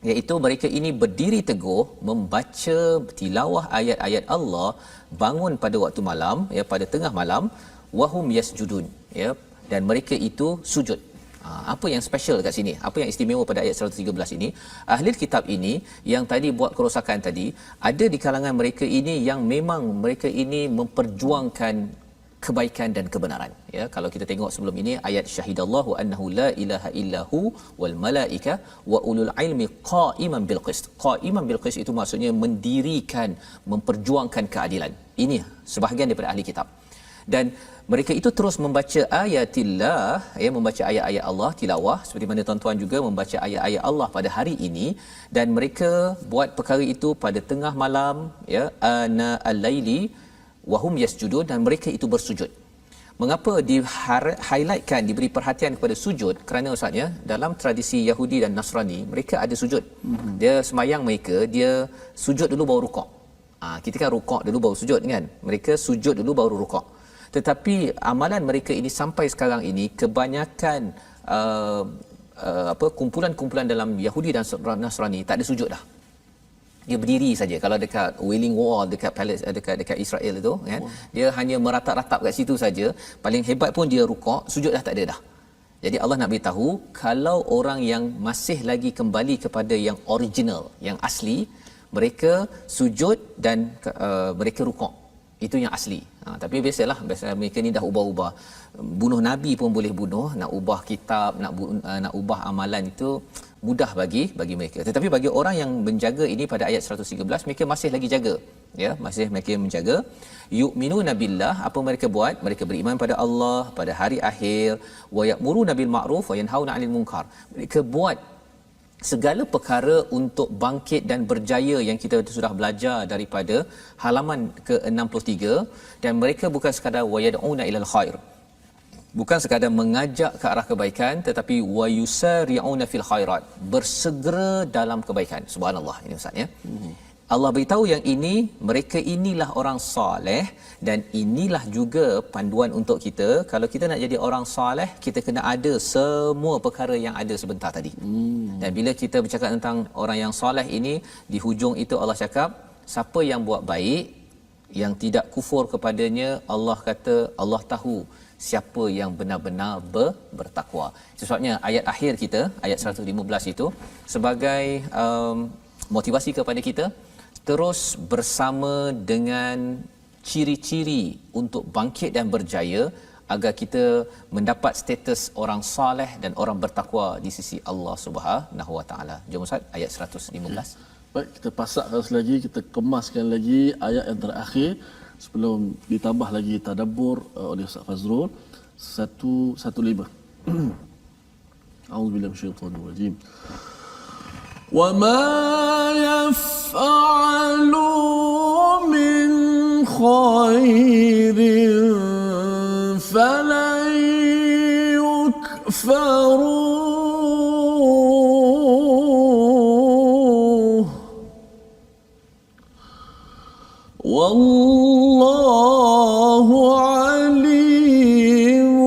[SPEAKER 2] iaitu mereka ini berdiri teguh membaca tilawah ayat-ayat Allah, bangun pada waktu malam, ya, pada tengah malam, wahum yasjudun, ya, dan mereka itu sujud. Apa yang special dekat sini? Apa yang istimewa pada ayat 113 ini? Ahli kitab ini yang tadi buat kerosakan tadi, ada di kalangan mereka ini yang memang mereka ini memperjuangkan kebaikan dan kebenaran, ya. Kalau kita tengok sebelum ini ayat syahidallahu annahu la ilaha illahu wal malaika wa ulul ilmi qaiman bil qist. Qaiman bil qist itu maksudnya mendirikan, memperjuangkan keadilan. Ini sebahagian daripada ahli kitab. Dan mereka itu terus membaca ayatillah, ya, membaca ayat-ayat Allah, tilawah, seperti mana tuan-tuan juga membaca ayat-ayat Allah pada hari ini, dan mereka buat perkara itu pada tengah malam, ya, ana al-laili wahum yasjudun, dan mereka itu bersujud. Mengapa di-highlightkan, diberi perhatian kepada sujud? Kerana ustaz, ya, dalam tradisi Yahudi dan Nasrani, mereka ada sujud. Dia semayang mereka, dia sujud dulu baru rukuk. Kita kan rukuk dulu baru sujud, kan? Mereka sujud dulu baru rukuk. Tetapi amalan mereka ini sampai sekarang ini, kebanyakan kumpulan-kumpulan dalam Yahudi dan Nasrani tak ada sujud dah. Dia berdiri saja. Kalau dekat Wailing Wall, dekat Palace, dekat Israel itu, kan, dia hanya meratap-ratap kat situ saja. Paling hebat pun dia rukuk, sujud dah tak ada dah. Jadi Allah nak beritahu, kalau orang yang masih lagi kembali kepada yang original, yang asli, mereka sujud dan mereka rukuk. Itu yang asli. Tapi biasa mereka ni dah ubah-ubah. Bunuh nabi pun boleh bunuh, nak ubah kitab, nak ubah amalan, itu mudah bagi mereka. Tetapi bagi orang yang menjaga ini pada ayat 113, mereka masih lagi jaga, ya, masih mereka menjaga. Yu'minuna billah, apa mereka buat? Mereka beriman pada Allah, pada hari akhir, wa ya'muruna bil ma'ruf wa yanhauna 'anil munkar. Mereka buat segala perkara untuk bangkit dan berjaya yang kita sudah belajar daripada halaman ke-63, dan mereka bukan sekadar wayad'una ilal khair, bukan sekadar mengajak ke arah kebaikan, tetapi wayusari'una fil khairat, bersegera dalam kebaikan. Subhanallah, ini ustaz, ya. Allah beritahu yang ini, mereka inilah orang soleh, dan inilah juga panduan untuk kita. Kalau kita nak jadi orang soleh, kita kena ada semua perkara yang ada sebentar tadi. Dan bila kita bercakap tentang orang yang soleh ini, di hujung itu Allah cakap, siapa yang buat baik, yang tidak kufur kepadanya, Allah kata Allah tahu siapa yang benar-benar bertakwa. Sebabnya ayat akhir kita, ayat 115 itu, sebagai motivasi kepada kita terus bersama dengan ciri-ciri untuk bangkit dan berjaya. agar kita mendapat status orang soleh dan orang bertakwa di sisi Allah Subhanahu Wa Taala. Jom Ustaz, ayat 115.
[SPEAKER 1] Baik, kita pasakkan lagi, kita kemaskan lagi ayat yang terakhir sebelum ditambah lagi tadabbur oleh Ustaz Fazrul. 115. A'udzubillahi minasyaitonir rajim. وَمَا يَفْعَلُوا مِنْ خَيْرٍ فَلَنْ يُكْفَرُوهُ وَاللَّهُ عَلِيمٌ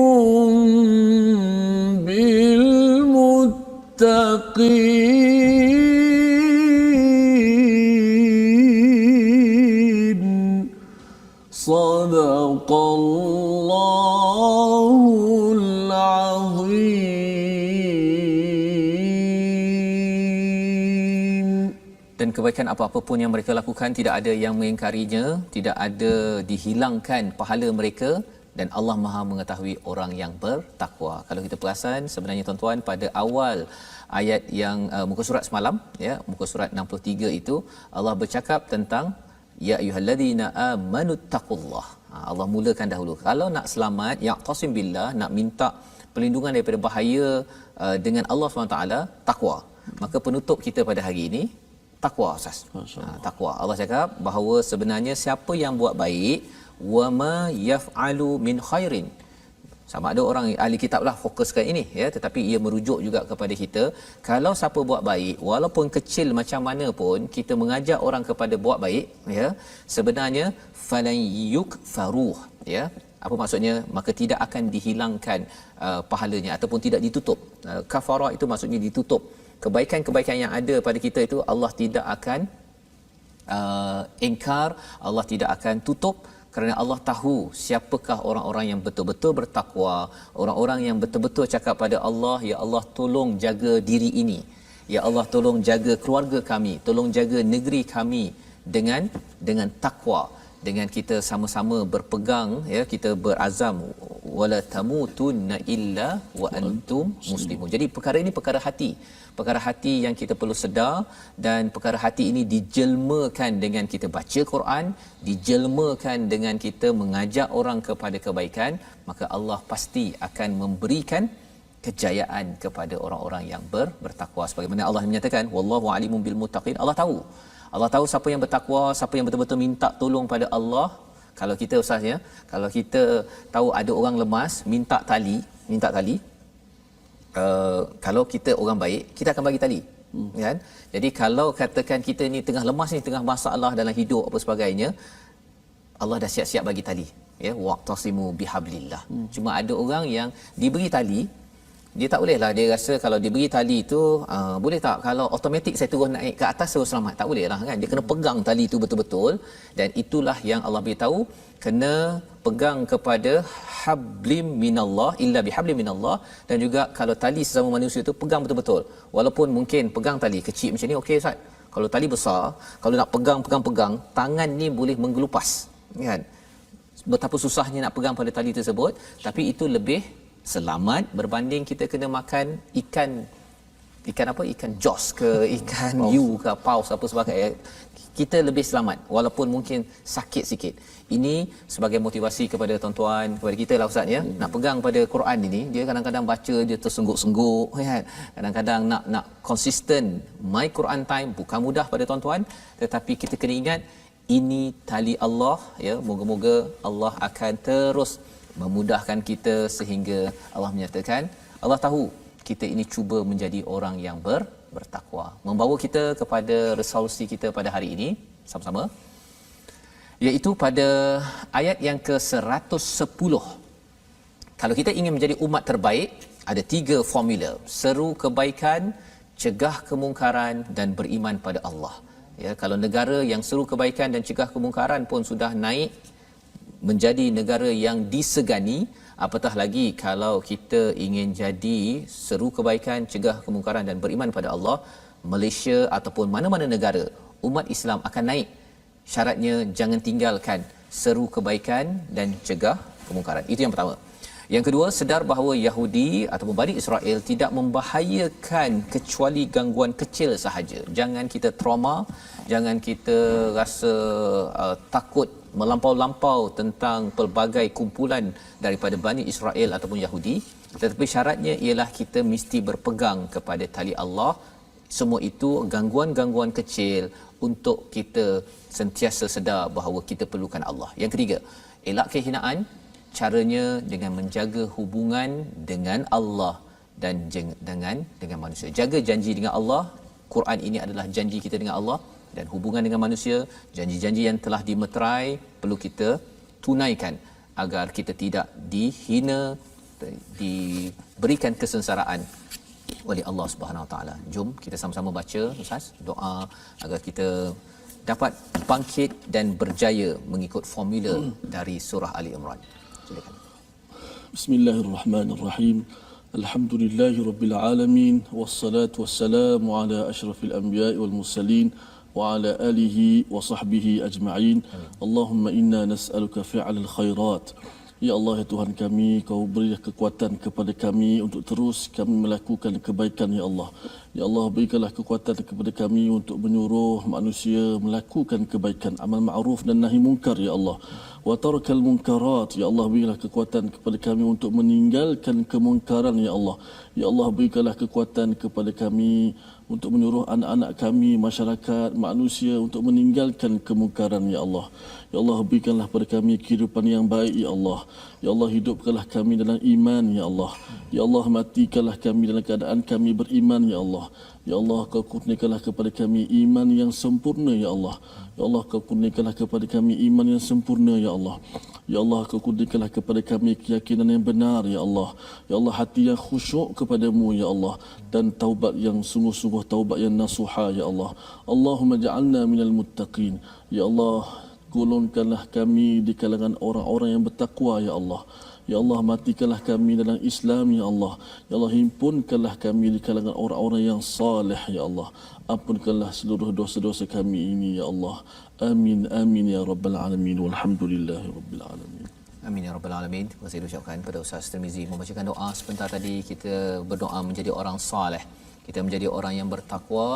[SPEAKER 1] بِالْمُتَّقِينَ صدق الله العظيم.
[SPEAKER 2] Dan kebaikan apa-apa pun yang mereka lakukan tidak ada yang mengingkarinya, tidak ada dihilangkan pahala mereka, dan Allah Maha mengetahui orang yang bertakwa. Kalau kita perasan sebenarnya tuan-tuan, pada awal ayat yang muka surat semalam ya, muka surat 63 itu Allah bercakap tentang ya ayyuhallazina amanu taqullah. Allah mulakan dahulu. Kalau nak selamat, ya'tasim billah, nak minta perlindungan daripada bahaya dengan Allah SWT, takwa. Maka penutup kita pada hari ini takwa, Ustaz. Takwa. Allah cakap bahawa sebenarnya siapa yang buat baik, wa ma yaf'alu min khairin. Sama ada orang ahli kitab lah fokuskan ini ya, tetapi ia merujuk juga kepada kita. Kalau siapa buat baik, walaupun kecil macam mana pun, kita mengajak orang kepada buat baik ya, sebenarnya falan yukfaruh ya. Apa maksudnya? Maka tidak akan dihilangkan pahalanya ataupun tidak ditutup. Kafara itu maksudnya ditutup. Kebaikan-kebaikan yang ada pada kita itu Allah tidak akan ingkar, Allah tidak akan tutup, kerana Allah tahu siapakah orang-orang yang betul-betul bertakwa, orang-orang yang betul-betul cakap pada Allah, ya Allah tolong jaga diri ini, ya Allah tolong jaga keluarga kami, tolong jaga negeri kami dengan takwa, dengan kita sama-sama berpegang ya, kita berazam wala tamutunna illa wa antum muslimun. Jadi perkara ini perkara hati, perkara hati yang kita perlu sedar, dan perkara hati ini dijelmakan dengan kita baca Quran, dijelmakan dengan kita mengajak orang kepada kebaikan, maka Allah pasti akan memberikan kejayaan kepada orang-orang yang bertakwa. Sebagaimana Allah menyatakan wallahu alimun bil muttaqin. Allah tahu siapa yang bertakwa, siapa yang betul-betul minta tolong pada Allah. Kalau kita Ustaz ya, kalau kita tahu ada orang lemas minta tali, kalau kita orang baik, kita akan bagi tali. Kan? Jadi kalau katakan kita ni tengah lemas ni, tengah masalah dalam hidup apa sebagainya, Allah dah siap-siap bagi tali. Ya, waqtasimu bihablillah. Cuma ada orang yang diberi tali, dia tak boleh lah, dia rasa kalau diberi tali itu boleh tak kalau automatik saya turun naik ke atas terus selamat, tak boleh lah kan, dia kena pegang tali itu betul-betul. Dan itulah yang Allah beritahu, kena pegang kepada hablim minallah, illa bihablim minallah. Dan juga kalau tali sesama manusia itu pegang betul-betul, walaupun mungkin pegang tali kecil macam ni okey Ustaz, kalau tali besar, kalau nak pegang tangan ni boleh menggelupas kan, betapa susahnya nak pegang pada tali tersebut. Tapi itu lebih selamat berbanding kita kena makan ikan apa, ikan jos ke ikan yu ke paus apa sebagainya. Kita lebih selamat walaupun mungkin sakit sikit. Ini sebagai motivasi kepada tuan-tuan, kepada kita lah Ustaz ya. Nak pegang pada Quran ini, dia kadang-kadang baca dia tersengguk-sengguk kan. Kadang-kadang nak konsisten my Quran time bukan mudah pada tuan-tuan, tetapi kita kena ingat ini tali Allah ya. Moga-moga Allah akan terus memudahkan kita sehingga Allah menyatakan, Allah tahu kita ini cuba menjadi orang yang bertakwa. Membawa kita kepada resolusi kita pada hari ini sama-sama, iaitu pada ayat yang ke-110. Kalau kita ingin menjadi umat terbaik, ada 3 formula: seru kebaikan, cegah kemungkaran dan beriman pada Allah. Ya, kalau negara yang seru kebaikan dan cegah kemungkaran pun sudah naik menjadi negara yang disegani, apatah lagi kalau kita ingin jadi seru kebaikan, cegah kemungkaran dan beriman pada Allah. Malaysia ataupun mana-mana negara umat Islam akan naik. Syaratnya jangan tinggalkan seru kebaikan dan cegah kemungkaran. Itu yang pertama. Yang kedua, sedar bahawa Yahudi ataupun Bani Israel tidak membahayakan kecuali gangguan kecil sahaja. Jangan kita trauma, jangan kita rasa takut melampau-lampau tentang pelbagai kumpulan daripada Bani Israel ataupun Yahudi. Tetapi syaratnya ialah kita mesti berpegang kepada tali Allah. Semua itu gangguan-gangguan kecil untuk kita sentiasa sedar bahawa kita perlukan Allah. Yang ketiga, elak kehinaan. Caranya dengan menjaga hubungan dengan Allah dan dengan manusia. Jaga janji dengan Allah. Quran ini adalah janji kita dengan Allah, dan hubungan dengan manusia, janji-janji yang telah dimeterai perlu kita tunaikan agar kita tidak dihina, diberikan kesengsaraan oleh Allah Subhanahu Wa Taala. Jom kita sama-sama baca Ustaz doa agar kita dapat bangkit dan berjaya mengikut formula dari surah Ali Imran. Silakan.
[SPEAKER 1] Bismillahirrahmanirrahim. Alhamdulillahi rabbil alamin, wassalatu wassalamu ala asyrafil anbiya'i wal mursalin wa ala alihi wa sahbihi ajma'in. Allahumma inna nas'aluka fi'lal khairat. Ya Allah, ya Tuhan kami, Kau berilah kekuatan kepada kami untuk terus kami melakukan kebaikan, Ya Allah. Ya Allah, berikanlah kekuatan kepada kami untuk menyuruh manusia melakukan kebaikan, amal ma'ruf dan nahi munkar, Ya Allah. Wa tarakal munkarat, Ya Allah, berilah kekuatan kepada kami untuk meninggalkan kemungkaran, Ya Allah. Ya Allah, berikanlah kekuatan kepada kami untuk menyuruh anak-anak kami, masyarakat, manusia untuk meninggalkan kemungkaran, Ya Allah. Ya Allah, berikanlah pada kami kehidupan yang baik, Ya Allah. Ya Allah, hidupkanlah kami dalam iman, Ya Allah. Ya Allah, matikanlah kami dalam keadaan kami beriman, Ya Allah. Ya Allah, Kau kurniakanlah kepada kami iman yang sempurna, Ya Allah. Ya Allah, Kau kurniakanlah kepada kami iman yang sempurna, Ya Allah. Ya Allah, Kau kurniakanlah kepada kami keyakinan yang benar, Ya Allah. Ya Allah, hati yang khusyuk kepadamu, Ya Allah. Dan taubat yang sungguh-sungguh, taubat yang nasuha, Ya Allah. Allahumma ja'alna minal muttaqin. Ya Allah, golongkanlah kami di kalangan orang-orang yang bertakwa, Ya Allah. Ya Allah, matikanlah kami dalam Islam, Ya Allah. Ya Allah, himpunkanlah kami di kalangan orang-orang yang salih, Ya Allah. Ampunkanlah seluruh dosa-dosa kami ini, Ya Allah. Amin, amin, Ya Rabbal Alamin. Walhamdulillahi Rabbil Alamin.
[SPEAKER 2] Amin ya rabbal alamin. Terima kasih diucapkan pada Ustaz Tirmizi membacakan doa sebentar tadi. Kita berdoa menjadi orang soleh. Kita menjadi orang yang bertakwa,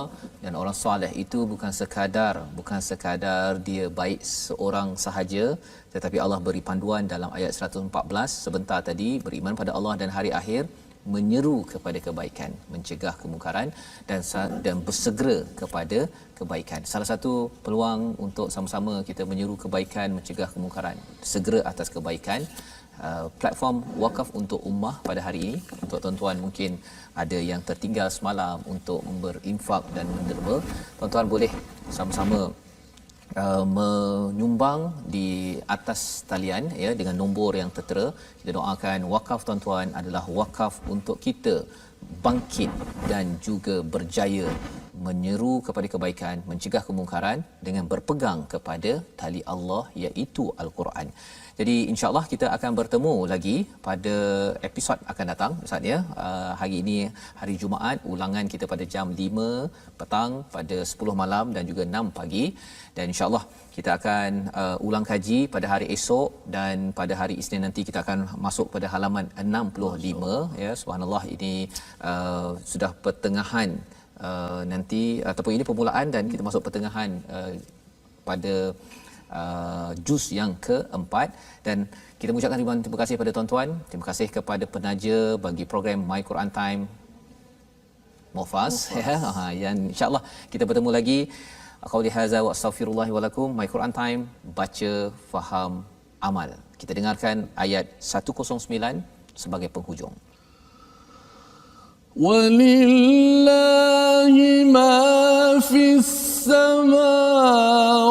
[SPEAKER 2] dan orang soleh itu bukan sekadar dia baik seorang sahaja, tetapi Allah beri panduan dalam ayat 114 sebentar tadi, beriman pada Allah dan hari akhir, menyeru kepada kebaikan, mencegah kemungkaran dan bersegera kepada kebaikan. Salah satu peluang untuk sama-sama kita menyeru kebaikan, mencegah kemungkaran, segera atas kebaikan, platform Wakaf untuk Ummah pada hari ini. Untuk tuan-tuan mungkin ada yang tertinggal semalam untuk berinfak dan menderma, tuan-tuan boleh sama-sama menyumbang di atas talian ya, dengan nombor yang tertera. Kita doakan wakaf tuan-tuan adalah wakaf untuk kita bangkit dan juga berjaya menyeru kepada kebaikan, mencegah kemungkaran dengan berpegang kepada tali Allah iaitu Al-Quran. Jadi insya-Allah kita akan bertemu lagi pada episod akan datang Ustaz ya. Hari ini hari Jumaat, ulangan kita pada jam 5 petang, pada 10 malam dan juga 6 pagi, dan insya-Allah kita akan ulang kaji pada hari esok, dan pada hari Isnin nanti kita akan masuk pada halaman 65 ya. Subhanallah, ini sudah pertengahan nanti ataupun ini permulaan dan kita masuk pertengahan pada juz yang keempat. Dan kita mengucapkan ribuan terima kasih kepada tuan-tuan, terima kasih kepada penaja bagi program My Quran Time Mufas ya. Yang insya-Allah kita bertemu lagi. Qauli hadza wa astaghfirullahi wa lakum. My Quran Time, baca, faham, amal. Kita dengarkan ayat 109 sebagai penghujung. Walillahi ma fis samawati